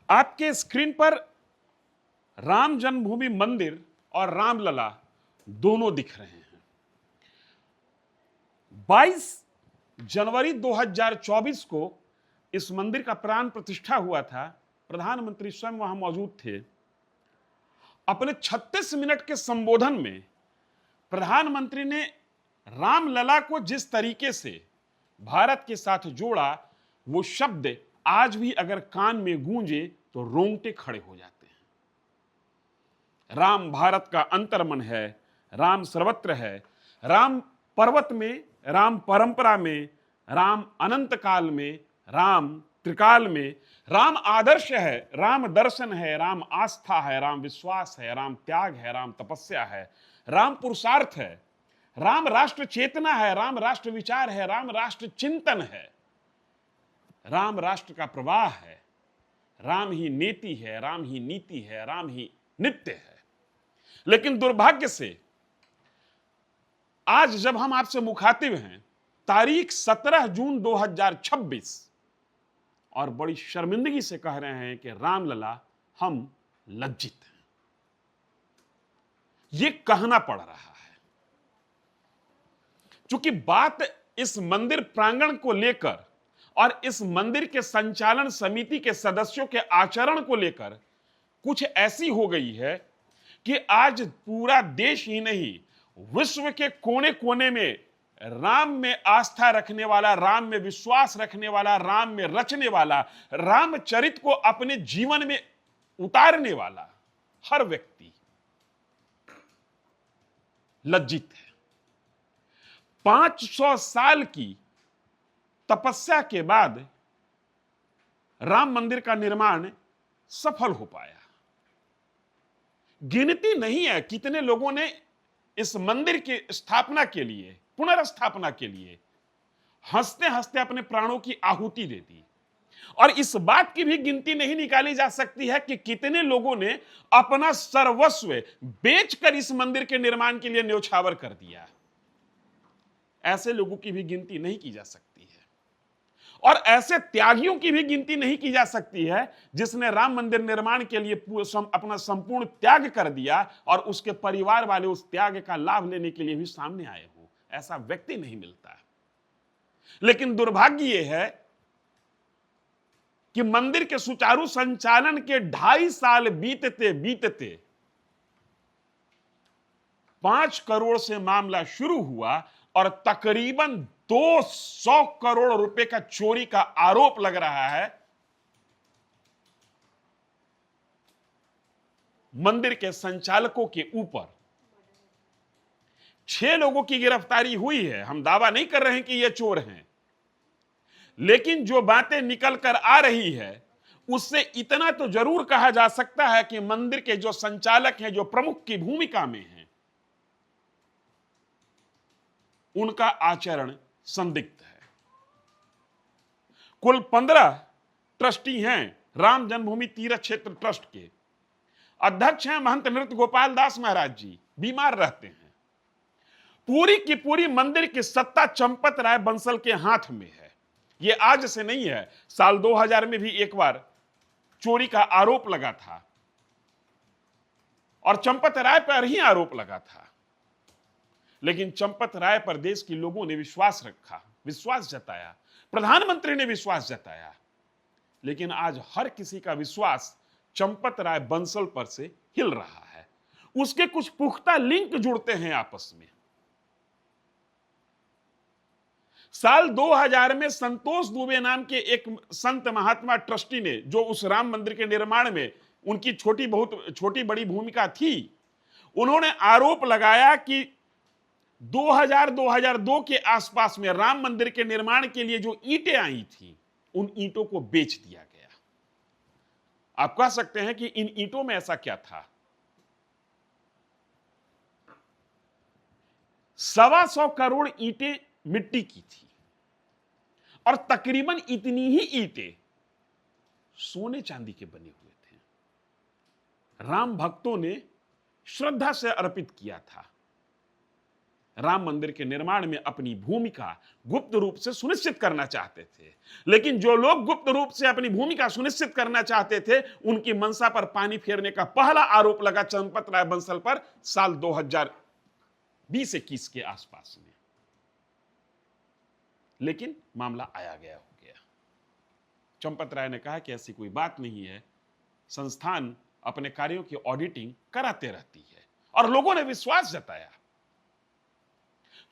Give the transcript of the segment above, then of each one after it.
आपके स्क्रीन पर राम जन्मभूमि मंदिर और रामलला दोनों दिख रहे हैं। 22 जनवरी 2024 को इस मंदिर का प्राण प्रतिष्ठा हुआ था। प्रधानमंत्री स्वयं वहां मौजूद थे। अपने 36 मिनट के संबोधन में प्रधानमंत्री ने रामलला को जिस तरीके से भारत के साथ जोड़ा, वो शब्द आज भी अगर कान में गूंजे तो रोंगटे खड़े हो जाते हैं। राम भारत का अंतर्मन है, राम सर्वत्र है, राम पर्वत में, राम परंपरा में, राम अनंत काल में, राम त्रिकाल में, राम आदर्श है, राम दर्शन है, राम आस्था है, राम विश्वास है, राम त्याग है, राम तपस्या है, राम पुरुषार्थ है, राम राष्ट्र चेतना है, राम राष्ट्र विचार है, राम राष्ट्र चिंतन है, राम राष्ट्र का प्रवाह है, राम ही नेति है, राम ही नीति है, राम ही नित्य है। लेकिन दुर्भाग्य से आज जब हम आपसे मुखातिब हैं, तारीख 17 जून 2026, और बड़ी शर्मिंदगी से कह रहे हैं कि रामलला हम लज्जित हैं। यह कहना पड़ रहा है क्योंकि बात इस मंदिर प्रांगण को लेकर और इस मंदिर के संचालन समिति के सदस्यों के आचरण को लेकर कुछ ऐसी हो गई है कि आज पूरा देश ही नहीं, विश्व के कोने कोने में राम में आस्था रखने वाला, राम में विश्वास रखने वाला, राम में रचने वाला, रामचरित को अपने जीवन में उतारने वाला हर व्यक्ति लज्जित है। 500 साल की तपस्या के बाद राम मंदिर का निर्माण सफल हो पाया। गिनती नहीं है कितने लोगों ने इस मंदिर की स्थापना के लिए, पुनर्स्थापना के लिए हंसते हंसते अपने प्राणों की आहुति दे दी। और इस बात की भी गिनती नहीं निकाली जा सकती है कि कितने लोगों ने अपना सर्वस्व बेचकर इस मंदिर के निर्माण के लिए न्योछावर कर दिया। ऐसे लोगों की भी गिनती नहीं की जा सकती है। और ऐसे त्यागियों की भी गिनती नहीं की जा सकती है जिसने राम मंदिर निर्माण के लिए अपना संपूर्ण त्याग कर दिया और उसके परिवार वाले उस त्याग का लाभ लेने के लिए भी सामने आए हो। ऐसा व्यक्ति नहीं मिलता। लेकिन दुर्भाग्य यह है कि मंदिर के सुचारू संचालन के 2.5 साल बीतते बीतते 5 करोड़ से मामला शुरू हुआ और तकरीबन 200 करोड़ रुपए का चोरी का आरोप लग रहा है मंदिर के संचालकों के ऊपर। 6 लोगों की गिरफ्तारी हुई है। हम दावा नहीं कर रहे हैं कि ये चोर हैं, लेकिन जो बातें निकल कर आ रही है उससे इतना तो जरूर कहा जा सकता है कि मंदिर के जो संचालक हैं, जो प्रमुख की भूमिका में हैं, उनका आचरण संदिग्ध है। कुल 15 ट्रस्टी हैं राम जन्मभूमि तीर्थ क्षेत्र ट्रस्ट के। अध्यक्ष हैं महंत नृत्य गोपाल दास महाराज जी, बीमार रहते हैं। पूरी की पूरी मंदिर की सत्ता चंपत राय बंसल के हाथ में है। यह आज से नहीं है, साल 2000 में भी एक बार चोरी का आरोप लगा था और चंपत राय पर ही आरोप लगा था। लेकिन चंपत राय पर देश के लोगों ने विश्वास रखा, विश्वास जताया, प्रधानमंत्री ने विश्वास जताया। लेकिन आज हर किसी का विश्वास चंपत राय बंसल पर से हिल रहा है। उसके कुछ पुख्ता लिंक जुड़ते हैं आपस में। साल 2000 में संतोष दुबे नाम के एक संत महात्मा ट्रस्टी ने, जो उस राम मंदिर के निर्माण में उनकी छोटी बड़ी भूमिका थी, उन्होंने आरोप लगाया कि 2002 के आसपास में राम मंदिर के निर्माण के लिए जो ईंटें आई थी, उन ईंटों को बेच दिया गया। आप कह सकते हैं कि इन ईंटों में ऐसा क्या था? 125 करोड़ ईंटें मिट्टी की थी और तकरीबन इतनी ही ईंटें सोने चांदी के बने हुए थे। राम भक्तों ने श्रद्धा से अर्पित किया था। राम मंदिर के निर्माण में अपनी भूमिका गुप्त रूप से सुनिश्चित करना चाहते थे। लेकिन जो लोग गुप्त रूप से अपनी भूमिका सुनिश्चित करना चाहते थे, उनकी मंशा पर पानी फेरने का पहला आरोप लगा चंपत राय बंसल पर साल 2020-21 के आसपास में। लेकिन मामला आया गया हो गया। चंपत राय ने कहा कि ऐसी कोई बात नहीं है, संस्थान अपने कार्यों की ऑडिटिंग कराते रहती है, और लोगों ने विश्वास जताया।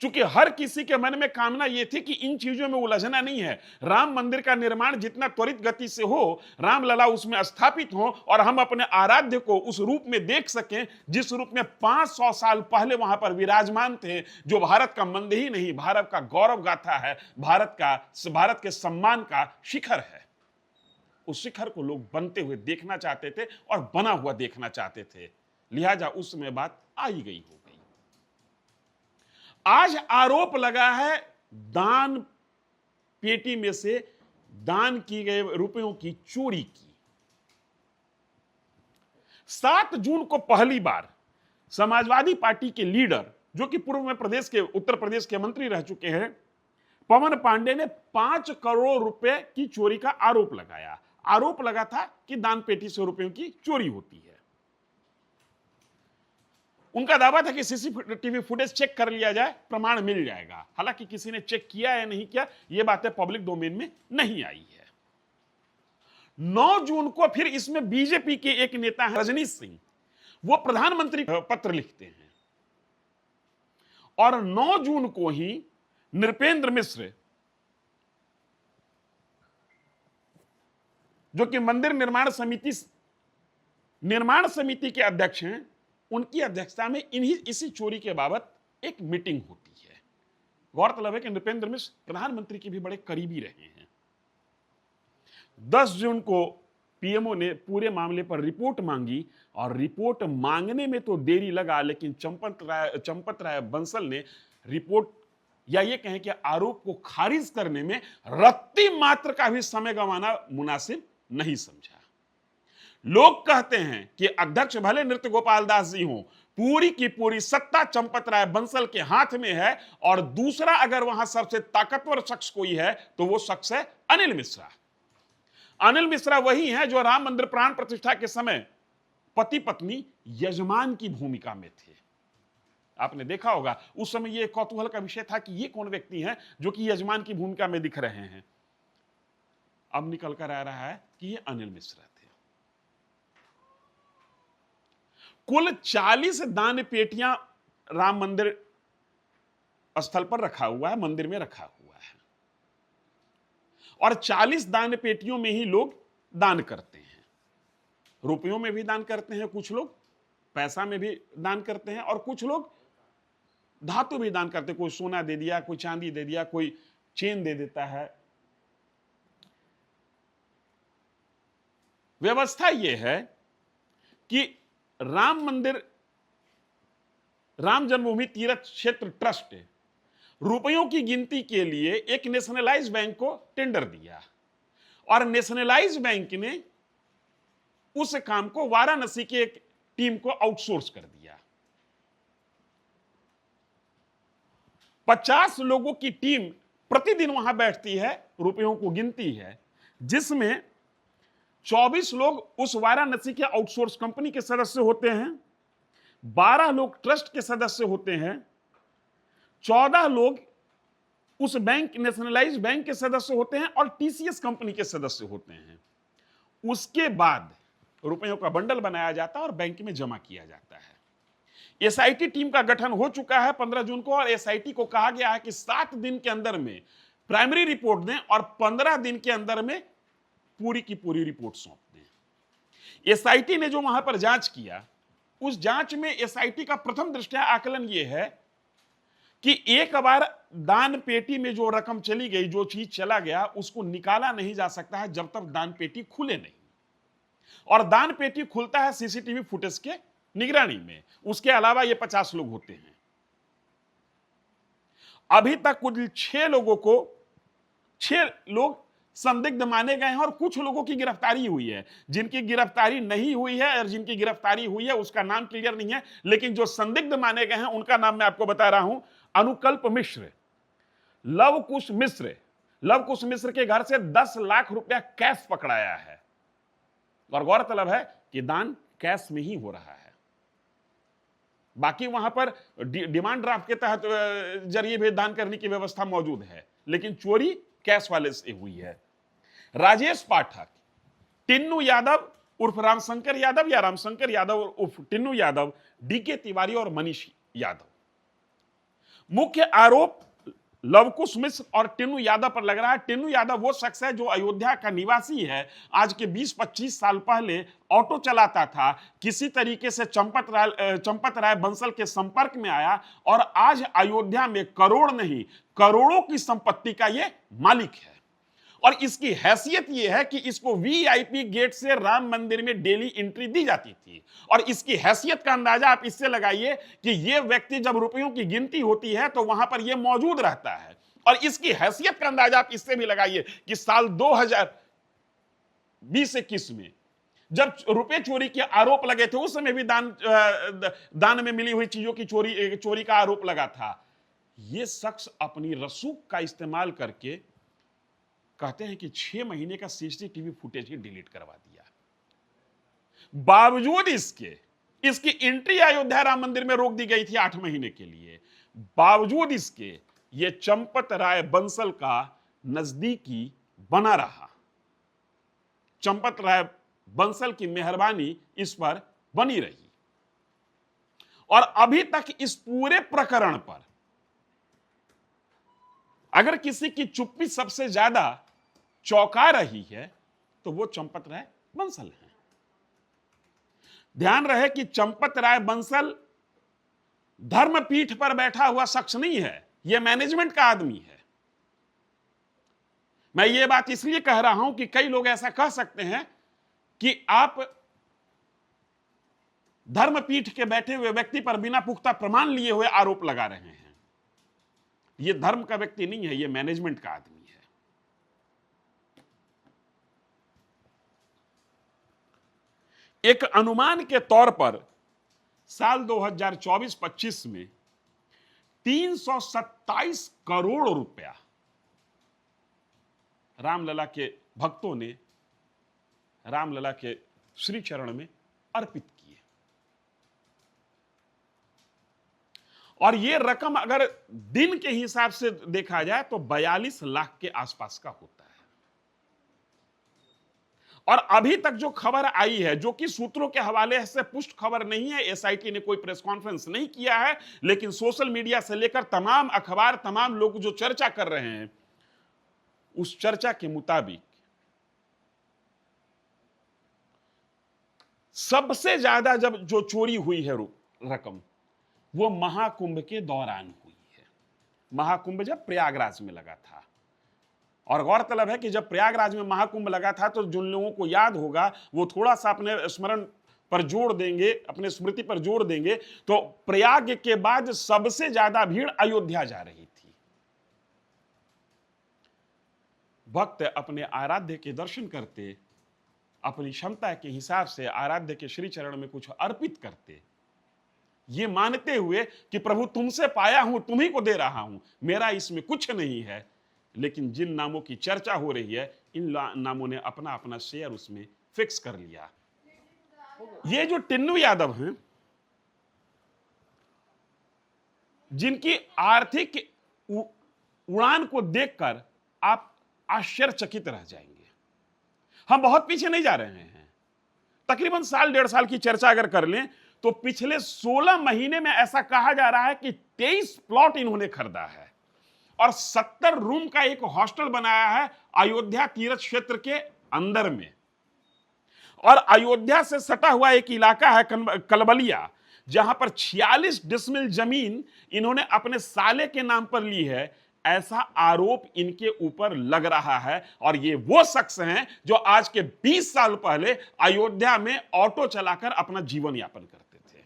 चूंकि हर किसी के मन में कामना यह थी कि इन चीजों में उलझना नहीं है, राम मंदिर का निर्माण जितना त्वरित गति से हो, रामलला उसमें स्थापित हो और हम अपने आराध्य को उस रूप में देख सकें जिस रूप में 500 साल पहले वहां पर विराजमान थे, जो भारत का मंद ही नहीं, भारत का गौरव गाथा है, भारत के सम्मान का शिखर है। उस शिखर को लोग बनते हुए देखना चाहते थे और बना हुआ देखना चाहते थे, लिहाजा उस समय बात आई गई हो गई। आज आरोप लगा है दान पेटी में से दान किए गए रुपयों की चोरी की। 7 जून को पहली बार समाजवादी पार्टी के लीडर, जो कि पूर्व में उत्तर प्रदेश के मंत्री रह चुके हैं, पवन पांडे ने 5 करोड़ रुपए की चोरी का आरोप लगाया। आरोप लगा था कि दान पेटी से रुपयों की चोरी होती है। उनका दावा था कि सीसीटीवी फुटेज चेक कर लिया जाए, प्रमाण मिल जाएगा। हालांकि किसी ने चेक किया या नहीं किया, यह बातें पब्लिक डोमेन में नहीं आई है। 9 जून को फिर इसमें बीजेपी के एक नेता हैं रजनीश सिंह, वो प्रधानमंत्री पत्र लिखते हैं, और 9 जून को ही नृपेंद्र मिश्र, जो कि मंदिर निर्माण समिति के अध्यक्ष हैं, उनकी अध्यक्षता में इसी चोरी के बाबत एक मीटिंग होती है। गौरतलब है कि नृपेंद्र मिश्र प्रधानमंत्री के भी बड़े करीबी रहे हैं। 10 जून को पीएमओ ने पूरे मामले पर रिपोर्ट मांगी, और रिपोर्ट मांगने में तो देरी लगा, लेकिन चंपत राय बंसल ने रिपोर्ट, या ये कहें कि आरोप को खारिज करने में रत्ती मात्र का भी समय गंवाना मुनासिब नहीं समझा। लोग कहते हैं कि अध्यक्ष भले नृत्य गोपाल दास जी हों, पूरी की पूरी सत्ता चंपत राय बंसल के हाथ में है, और दूसरा अगर वहां सबसे ताकतवर शख्स कोई है तो वो शख्स है अनिल मिश्रा। अनिल मिश्रा वही है जो राम मंदिर प्राण प्रतिष्ठा के समय पति पत्नी यजमान की भूमिका में थे। आपने देखा होगा उस समय यह कौतूहल का विषय था कि ये कौन व्यक्ति हैं जो कि यजमान की भूमिका में दिख रहे हैं। अब निकल कर आ रहा है कि ये अनिल मिश्रा थे। कुल 40 दान पेटियां राम मंदिर स्थल पर रखा हुआ है, मंदिर में रखा हुआ है, और 40 दान पेटियों में ही लोग दान करते हैं। रुपयों में भी दान करते हैं, कुछ लोग पैसा में भी दान करते हैं, और कुछ लोग धातु भी दान करते हैं। कोई सोना दे दिया, कोई चांदी दे दिया, कोई चेन दे देता है। व्यवस्था यह है कि राम जन्मभूमि तीर्थ क्षेत्र ट्रस्ट रुपयों की गिनती के लिए एक नेशनलाइज्ड बैंक को टेंडर दिया, और नेशनलाइज्ड बैंक ने उस काम को वाराणसी की एक टीम को आउटसोर्स कर दिया। 50 लोगों की टीम प्रतिदिन वहां बैठती है, रुपयों को गिनती है, जिसमें 24 लोग उस वाराणसी के आउटसोर्स कंपनी के सदस्य होते हैं, 12 लोग ट्रस्ट के सदस्य होते हैं, 14 लोग उस बैंक नेशनलाइज्ड बैंक के सदस्य होते हैं, और टीसीएस कंपनी के सदस्य होते हैं। उसके बाद रुपयों का बंडल बनाया जाता है और बैंक में जमा किया जाता है। एसआईटी टीम का गठन हो चुका है 15 जून को, और एसआईटी को कहा गया है कि 7 दिन के अंदर में प्राइमरी रिपोर्ट दें और 15 दिन के अंदर में पूरी की पूरी रिपोर्ट सौंप दें। एसआईटी ने जो वहां पर जांच किया, उस जांच में एसआईटी का प्रथम दृष्टया आकलन यह है कि एक बार दान पेटी में जो रकम चली गई, जो चीज चला गया, उसको निकाला नहीं जा सकता है जब तक दान पेटी खुले नहीं। और दान पेटी खुलता है सीसीटीवी फुटेज के निगरानी में। उसके अलावा ये 50 लोग होते हैं। अभी तक कुल 6 लोग संदिग्ध माने गए हैं, और कुछ लोगों की गिरफ्तारी हुई है। जिनकी गिरफ्तारी नहीं हुई है और जिनकी गिरफ्तारी हुई है उसका नाम क्लियर नहीं है, लेकिन जो संदिग्ध माने गए हैं उनका नाम मैं आपको बता रहा हूं। अनुकल्प मिश्र, लव कुश मिश्र के घर से 10 लाख रुपया कैश पकड़ाया है। और गौरतलब है कि दान कैश में ही हो रहा है, बाकी वहां पर डिमांड ड्राफ्ट के तहत जरिए भी दान करने की व्यवस्था मौजूद है, लेकिन चोरी कैश वाले से हुई है। राजेश पाठक, टिन्नू यादव उर्फ रामशंकर यादव या रामशंकर यादव उर्फ टिन्नू यादव, डीके तिवारी और मनीष यादव। मुख्य आरोप लवकुश मिश्र और टिन्नू यादव पर लग रहा है। टिन्नू यादव वो शख्स है जो अयोध्या का निवासी है, आज के 20-25 साल पहले ऑटो चलाता था, किसी तरीके से चंपत राय बंसल के संपर्क में आया और आज अयोध्या में करोड़ नहीं करोड़ों की संपत्ति का ये मालिक है। और इसकी हैसियत यह है कि इसको वीआईपी गेट से राम मंदिर में डेली एंट्री दी जाती थी। और इसकी हैसियत का अंदाजा आप इससे लगाइए कि यह व्यक्ति जब रुपयों की गिनती होती है तो वहां पर यह मौजूद रहता है। और इसकी हैसियत का अंदाजा आप इससे भी लगाइए कि साल 2020-21 में जब रुपए चोरी के आरोप लगे थे, उस समय भी दान में मिली हुई चीजों की चोरी का आरोप लगा था। यह शख्स अपनी रसूख का इस्तेमाल करके कहते हैं कि 6 महीने का सीसीटीवी फुटेज ही डिलीट करवा दिया। बावजूद इसकी एंट्री अयोध्या राम मंदिर में रोक दी गई थी 8 महीने के लिए। बावजूद इसके ये चंपत राय बंसल का नजदीकी बना रहा। चंपत राय बंसल की मेहरबानी इस पर बनी रही और अभी तक इस पूरे प्रकरण पर अगर किसी की चुप्पी सबसे ज्यादा चौंका रही है तो वो चंपत राय बंसल है। ध्यान रहे कि चंपत राय बंसल धर्मपीठ पर बैठा हुआ शख्स नहीं है, यह मैनेजमेंट का आदमी है। मैं ये बात इसलिए कह रहा हूं कि कई लोग ऐसा कह सकते हैं कि आप धर्मपीठ के बैठे हुए व्यक्ति पर बिना पुख्ता प्रमाण लिए हुए आरोप लगा रहे हैं। यह धर्म का व्यक्ति नहीं है, यह मैनेजमेंट का आदमी है। एक अनुमान के तौर पर साल 2024-25 में 327 करोड़ रुपया रामलला के भक्तों ने रामलला के श्री चरण में अर्पित किए। और यह रकम अगर दिन के हिसाब से देखा जाए तो 42 लाख के आसपास का होता है। और अभी तक जो खबर आई है, जो कि सूत्रों के हवाले से पुष्ट खबर नहीं है, एसआईटी ने कोई प्रेस कॉन्फ्रेंस नहीं किया है, लेकिन सोशल मीडिया से लेकर तमाम अखबार, तमाम लोग जो चर्चा कर रहे हैं, उस चर्चा के मुताबिक सबसे ज्यादा जब जो चोरी हुई है रकम, वो महाकुंभ के दौरान हुई है। महाकुंभ जब प्रयागराज में लगा था। और गौरतलब है कि जब प्रयागराज में महाकुंभ लगा था तो जिन लोगों को याद होगा वो थोड़ा सा अपने स्मरण पर जोड़ देंगे, अपने स्मृति पर जोड़ देंगे, तो प्रयाग के बाद सबसे ज्यादा भीड़ अयोध्या जा रही थी। भक्त अपने आराध्य के दर्शन करते, अपनी क्षमता के हिसाब से आराध्य के श्री चरण में कुछ अर्पित करते, ये मानते हुए कि प्रभु तुमसे पाया हूं, तुम्ही को दे रहा हूं, मेरा इसमें कुछ नहीं है। लेकिन जिन नामों की चर्चा हो रही है, इन नामों ने अपना अपना शेयर उसमें फिक्स कर लिया। ये जो टिन्नू यादव हैं, जिनकी आर्थिक उड़ान को देखकर आप आश्चर्यचकित रह जाएंगे। हम बहुत पीछे नहीं जा रहे हैं, तकरीबन साल 1.5 साल की चर्चा अगर कर लें तो पिछले 16 महीने में ऐसा कहा जा रहा है कि 23 प्लॉट इन्होंने खरीदा है और 70 रूम का एक हॉस्टल बनाया है अयोध्या तीर्थ क्षेत्र के अंदर में। और अयोध्या से सटा हुआ एक इलाका है कलबलिया, जहां पर 46 डिसमिल जमीन इन्होंने अपने साले के नाम पर ली है, ऐसा आरोप इनके ऊपर लग रहा है। और ये वो शख्स हैं जो आज के 20 साल पहले अयोध्या में ऑटो चलाकर अपना जीवन यापन करते थे।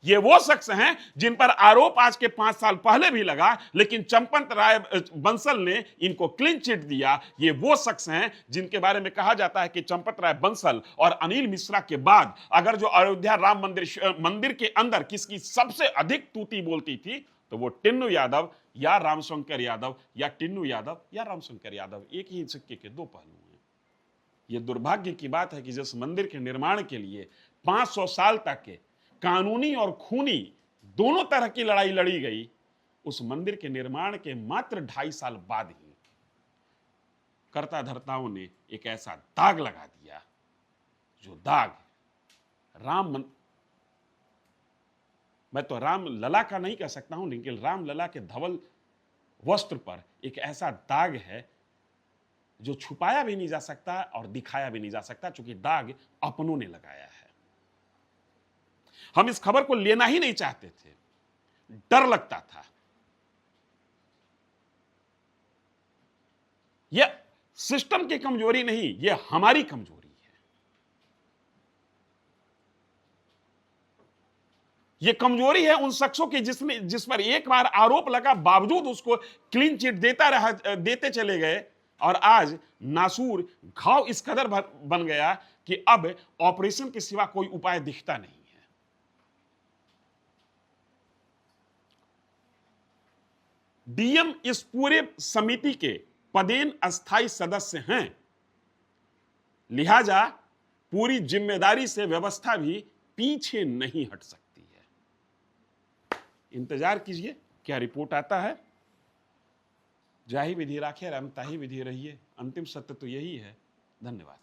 ये वो शख्स हैं जिन पर आरोप आज के 5 साल पहले भी लगा, लेकिन चंपत राय बंसल ने इनको क्लीन चिट दिया। ये वो शख्स हैं जिनके बारे में कहा जाता है कि चंपत राय बंसल और अनिल मिश्रा के बाद अगर जो अयोध्या राम मंदिर के अंदर किसकी सबसे अधिक तूती बोलती थी, तो वो टिन्नू यादव या रामशंकर यादव या टिन्नू यादव या रामशंकर यादव, एक ही सिक्के के दो पहलू हैं। ये दुर्भाग्य की बात है कि जिस मंदिर के निर्माण के लिए 500 साल तक के कानूनी और खूनी दोनों तरह की लड़ाई लड़ी गई, उस मंदिर के निर्माण के मात्र 2.5 साल बाद ही कर्ता धर्ताओं ने एक ऐसा दाग लगा दिया, जो दाग मैं तो राम लला का नहीं कह सकता हूं, लेकिन राम लला के धवल वस्त्र पर एक ऐसा दाग है जो छुपाया भी नहीं जा सकता और दिखाया भी नहीं जा सकता, क्योंकि दाग अपनों ने लगाया है। हम इस खबर को लेना ही नहीं चाहते थे, डर लगता था। यह सिस्टम की कमजोरी नहीं, यह हमारी कमजोरी है। यह कमजोरी है उन शख्सों की जिस पर एक बार आरोप लगा, बावजूद उसको क्लीन चिट देते चले गए, और आज नासूर घाव इस कदर बन गया कि अब ऑपरेशन के सिवा कोई उपाय दिखता नहीं है। डीएम इस पूरे समिति के पदेन अस्थायी सदस्य हैं, लिहाजा पूरी जिम्मेदारी से व्यवस्था भी पीछे नहीं हट सकती है। इंतजार कीजिए क्या रिपोर्ट आता है। जाहि विधि राखे, रमता ही विधि रहिए। अंतिम सत्य तो यही है। धन्यवाद।